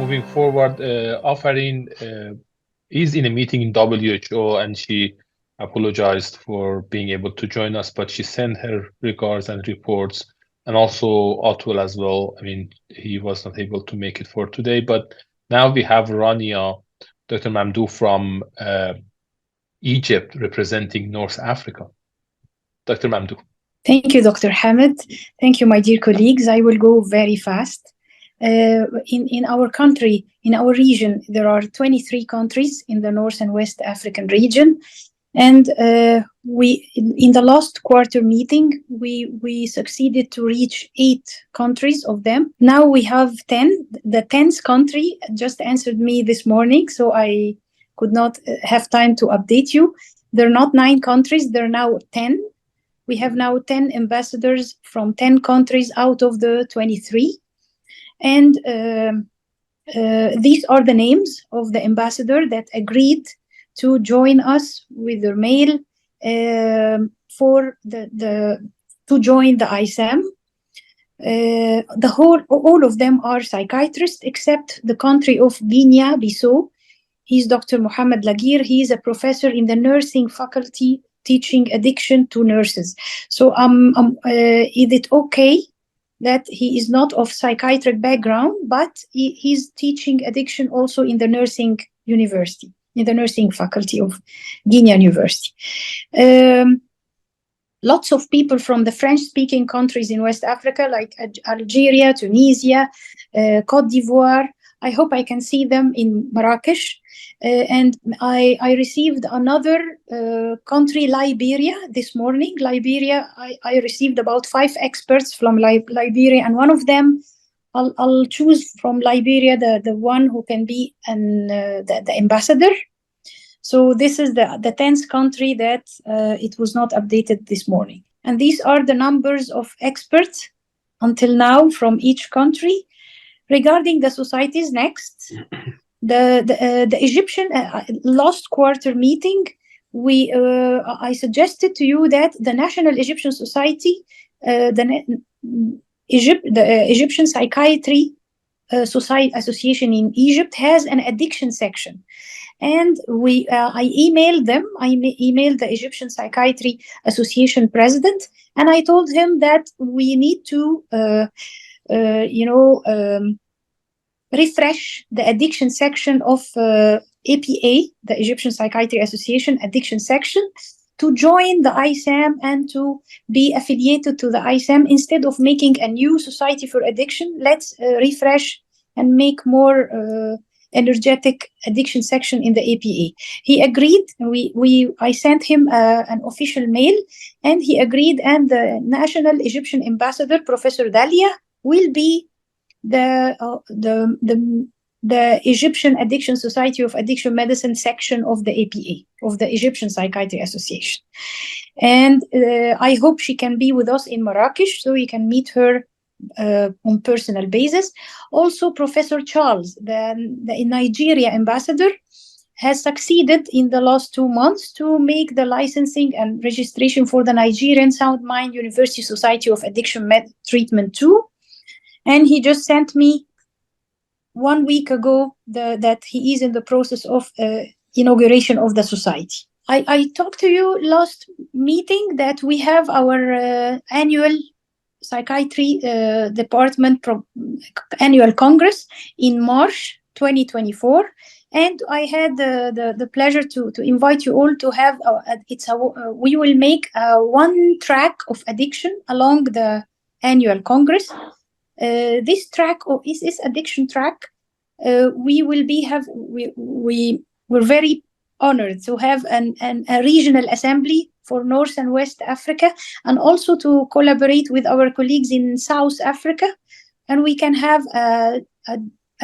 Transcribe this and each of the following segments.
moving forward, Afarin is in a meeting in WHO, and she apologized for being able to join us, but she sent her regards and reports, and also Atul as well. I mean, he was not able to make it for today, but now we have Rania, Dr. Mamdouh from Egypt, representing North Africa. Dr. Mamdouh. Thank you, Dr. Hamid. Thank you, my dear colleagues. I will go very fast. In our country, in our region, there are 23 countries in the North and West African region. And in the last quarter meeting, we succeeded to reach 8 countries of them. Now we have 10. The 10th country just answered me this morning, so I could not have time to update you. There are not 9 countries, there are now 10. We have now 10 ambassadors from 10 countries out of the 23. And these are the names of the ambassador that agreed to join us with their mail for to join the ISAM. All of them are psychiatrists except the country of Guinea-Bissau. He's Dr. Mohamed Lagir. He is a professor in the nursing faculty teaching addiction to nurses. So is it okay that he is not of psychiatric background, but he's teaching addiction also in the nursing university, in the nursing faculty of Guinea University. Lots of people from the French-speaking countries in West Africa, like Algeria, Tunisia, Cote d'Ivoire. I hope I can see them in Marrakesh. And I received another country, Liberia, this morning. Liberia, I received about 5 experts from Liberia, and one of them, I'll choose from Liberia the one who can be the ambassador. So this is the 10th country that it was not updated this morning. And these are the numbers of experts until now from each country. Regarding the societies next, the Egyptian last quarter meeting, I suggested to you that the National Egyptian Society, the Egyptian Psychiatry Society Association in Egypt has an addiction section, and I emailed them. I emailed the Egyptian Psychiatry Association president, and I told him that we need to, refresh the addiction section of APA, the Egyptian Psychiatry Association addiction section, to join the ISAM and to be affiliated to the ISAM. Instead of making a new society for addiction, let's refresh and make more energetic addiction section in the APA. He agreed. I sent him an official mail, and he agreed. And the National Egyptian Ambassador, Professor Dalia, will be the Egyptian Addiction Society of Addiction Medicine section of the APA, of the Egyptian Psychiatry Association. And I hope she can be with us in Marrakesh so we can meet her on personal basis. Also, Professor Charles, the Nigeria ambassador, has succeeded in the last 2 months to make the licensing and registration for the Nigerian Sound Mind University Society of Addiction Treatment 2. And he just sent me 1 week ago that he is in the process of inauguration of the society. I talked to you last meeting that we have our annual psychiatry department annual congress in March 2024. And I had the pleasure to invite you all to have, we will make one track of addiction along the annual congress. This track, this addiction track, we're very honored to have a regional assembly for North and West Africa, and also to collaborate with our colleagues in South Africa. And we can have a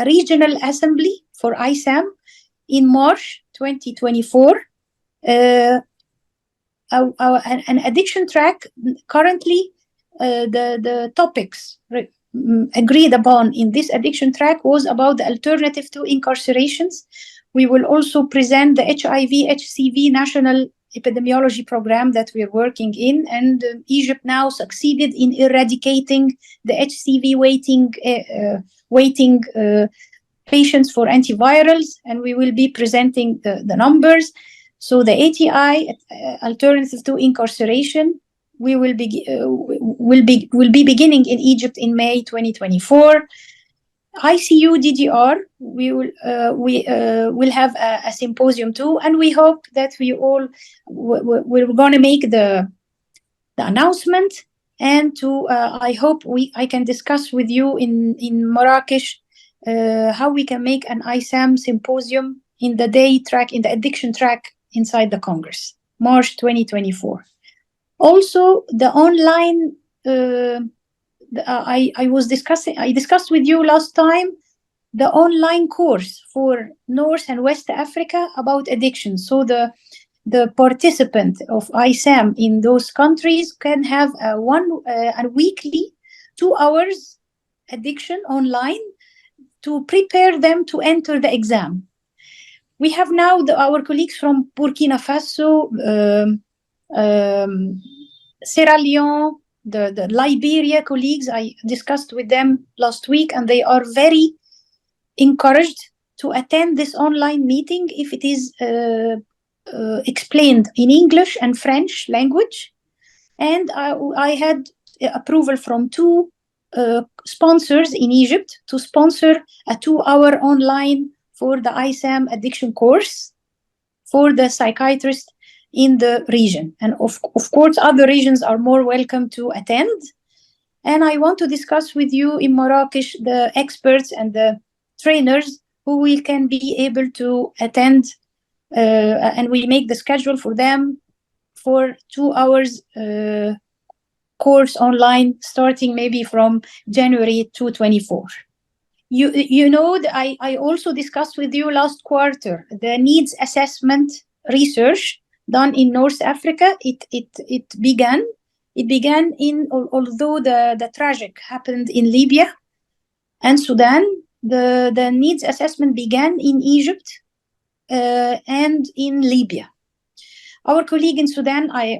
regional assembly for ISAM in March 2024. An addiction track, currently the topics agreed upon in this addiction track was about the alternative to incarcerations. We will also present the HIV/HCV national epidemiology program that we are working in, and Egypt now succeeded in eradicating the HCV waiting patients for antivirals, and we will be presenting the numbers. So the ATI, alternative to incarceration, we will be beginning in Egypt in May 2024. ICU DDR, will have a symposium too, and we hope that we're going to make the announcement, and I hope I can discuss with you in Marrakesh how we can make an ISAM symposium in the addiction track inside the Congress, March 2024. Also, the online, I discussed with you last time the online course for North and West Africa about addiction. So the participant of ISAM in those countries can have a weekly 2 hours addiction online to prepare them to enter the exam. We have now our colleagues from Burkina Faso, Sierra Leone, the Liberia colleagues. I discussed with them last week, and they are very encouraged to attend this online meeting if it is explained in English and French language. And I had approval from 2 sponsors in Egypt to sponsor a 2-hour online for the ISAM addiction course for the psychiatrist in the region. And of course, other regions are more welcome to attend. And I want to discuss with you in Marrakesh the experts and the trainers who can be able to attend, and we make the schedule for them for 2 hours course online starting maybe from January 2024. You know, I also discussed with you last quarter the needs assessment research done in North Africa. It began although the tragic happened in Libya and Sudan, the needs assessment began in Egypt and in Libya. Our colleague in Sudan, I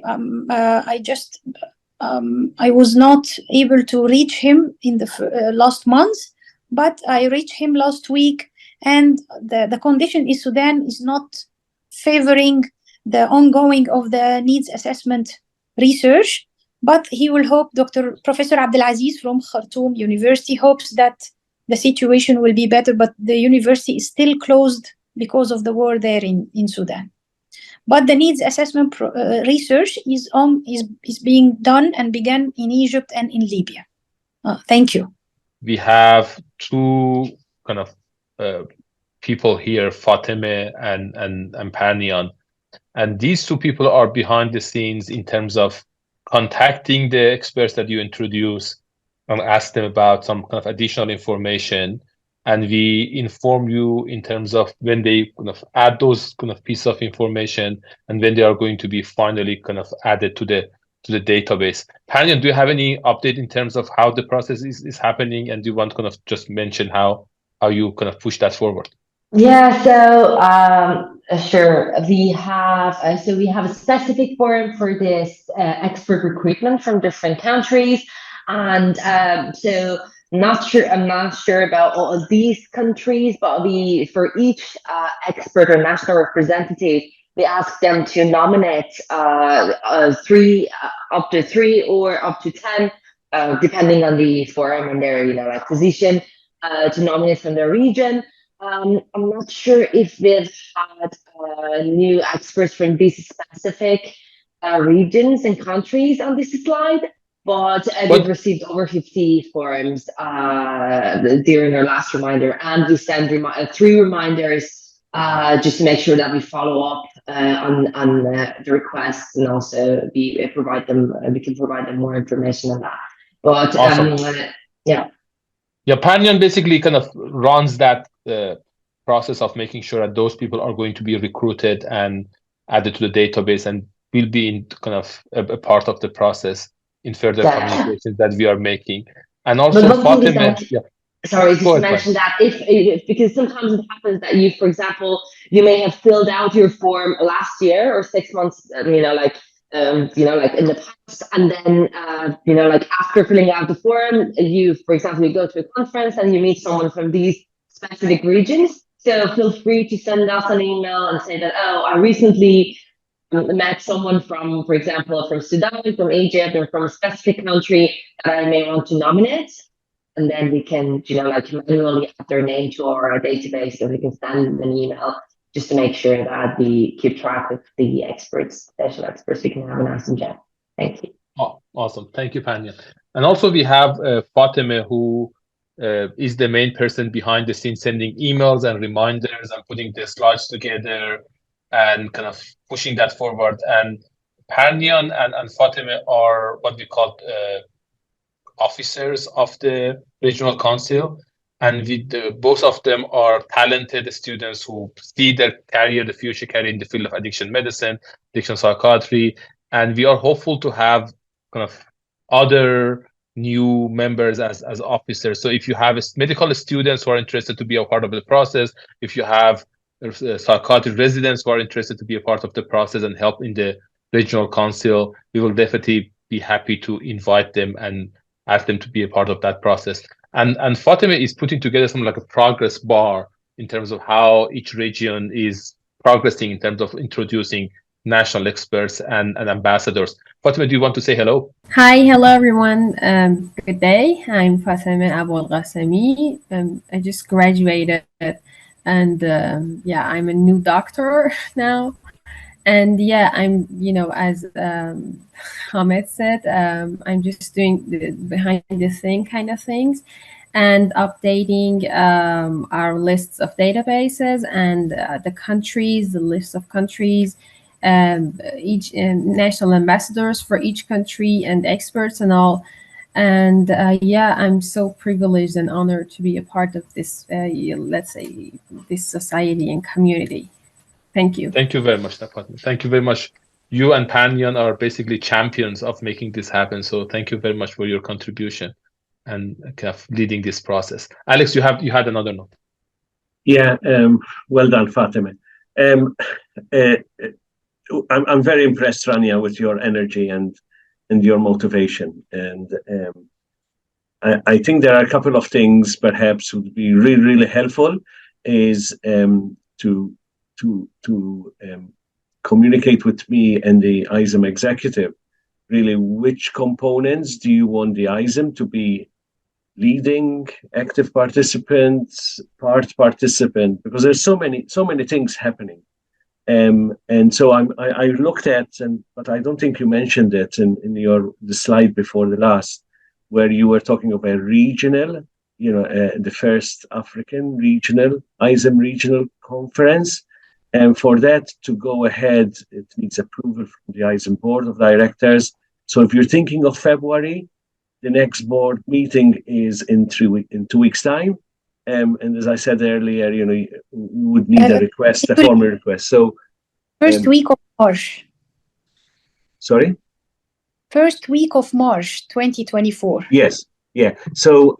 was not able to reach him in the last month, but I reached him last week, and the condition in Sudan is not favoring the ongoing of the needs assessment research, but he will hope, Professor Abdelaziz from Khartoum University hopes that the situation will be better, but the university is still closed because of the war there in Sudan. But the needs assessment research is being done and began in Egypt and in Libya. Thank you. We have 2 kind of people here, Fatime and Parnian, and these 2 people are behind the scenes in terms of contacting the experts that you introduce and ask them about some kind of additional information, and we inform you in terms of when they kind of add those kind of pieces of information and when they are going to be finally kind of added to the database. Parnian, do you have any update in terms of how the process is happening, and do you want to kind of just mention how you kind of push that forward? Yeah, so sure. We have a specific forum for this expert recruitment from different countries, and so I'm not sure about all of these countries, but for each expert or national representative, we ask them to nominate 3 up to 3 or up to 10, depending on the forum and their like position, to nominate from their region. I'm not sure if we've had new experts from these specific regions and countries on this slide, but we've received over 50 forums during our last reminder, and we send 3 reminders just to make sure that we follow up on the requests, and also we can provide them more information on that. But awesome. Yeah, Parnian basically kind of runs that process of making sure that those people are going to be recruited and added to the database and will be in kind of a part of the process in further communications that we are making. And also, Fatima, sorry, just to mention that if because sometimes it happens that you, for example, you may have filled out your form last year or 6 months, like in the past, and then like after filling out the form, for example, you go to a conference and you meet someone from these specific regions. So feel free to send us an email and say that, oh, I recently met someone from, for example, from Sudan, from Egypt, or from a specific country that I may want to nominate. And then we can, like manually add their name to our database, and we can send an email just to make sure that we keep track of the experts, special experts we can have in ASEAN. Thank you. Oh, awesome. Thank you, Panya. And also we have Fatima, who is the main person behind the scenes, sending emails and reminders and putting the slides together and kind of pushing that forward. And Panyan and Fatima are what we call officers of the regional council, and both of them are talented students who see their career, the future career in the field of addiction medicine, addiction psychiatry, and we are hopeful to have kind of other new members as officers. So if you have medical students who are interested to be a part of the process, if you have psychiatry residents who are interested to be a part of the process and help in the regional council, we will definitely be happy to invite them and ask them to be a part of that process. And Fatima is putting together some like a progress bar in terms of how each region is progressing in terms of introducing national experts and ambassadors. Fatima, do you want to say hello? Hi, hello everyone. Good day. I'm Fatima Abu Al-Ghasemi. I just graduated, and yeah, I'm a new doctor now. And yeah, I'm, as Hamid said, I'm just doing the behind the scene kind of things and updating our lists of databases and the lists of countries, each national ambassadors for each country and experts and all. And yeah, I'm so privileged and honored to be a part of this, let's say, this society and community. Thank you. Thank you very much, Fatima. Thank you very much. You and Panyan are basically champions of making this happen. So thank you very much for your contribution and kind of leading this process. Alex, you had another note. Yeah, well done, Fatima. I'm very impressed, Rania, with your energy and your motivation. And I think there are a couple of things perhaps would be really, really helpful is to communicate with me and the ISM executive, really which components do you want the ISM to be leading, active participants, participant, because there's so many things happening. And so I looked at, but I don't think you mentioned it in the slide before the last, where you were talking about regional, the first African regional, ISM regional conference. And for that to go ahead, it needs approval from the ISM board of directors. So if you're thinking of February, the next board meeting is in 2 weeks' time. And as I said earlier, we would need a formal request. So first week of March. Sorry? First week of March, 2024. Yes. Yeah. So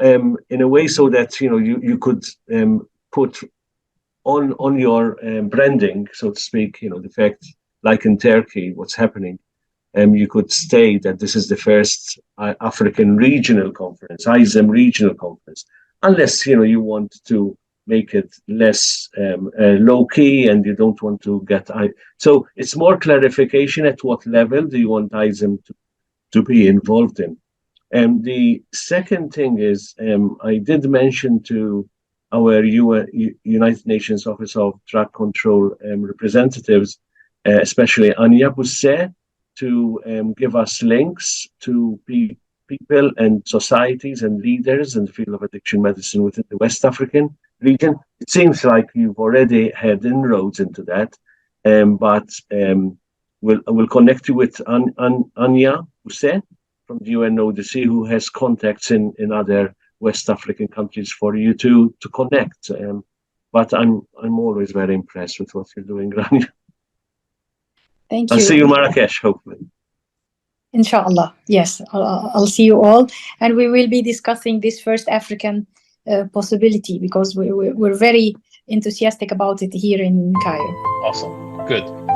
in a way, so that you could put on your branding, so to speak, the fact, like in Turkey, what's happening, you could state that this is the first African regional conference, ISM regional conference, unless you want to make it less low key and you don't want to get. So it's more clarification at what level do you want ISM to be involved in. And the second thing is, I did mention to our United Nations Office of Drug Control representatives, especially Anya Bousse, to give us links to people and societies and leaders in the field of addiction medicine within the West African region. It seems like you've already had inroads into that, but we'll connect you with Anya Bousse from the UNODC, who has contacts in other West African countries for you to connect. But I'm always very impressed with what you're doing, Rania. Thank you. I'll see you in Marrakesh, hopefully. Inshallah. Yes, I'll see you all. And we will be discussing this first African possibility, because we're very enthusiastic about it here in Cairo. Awesome. Good.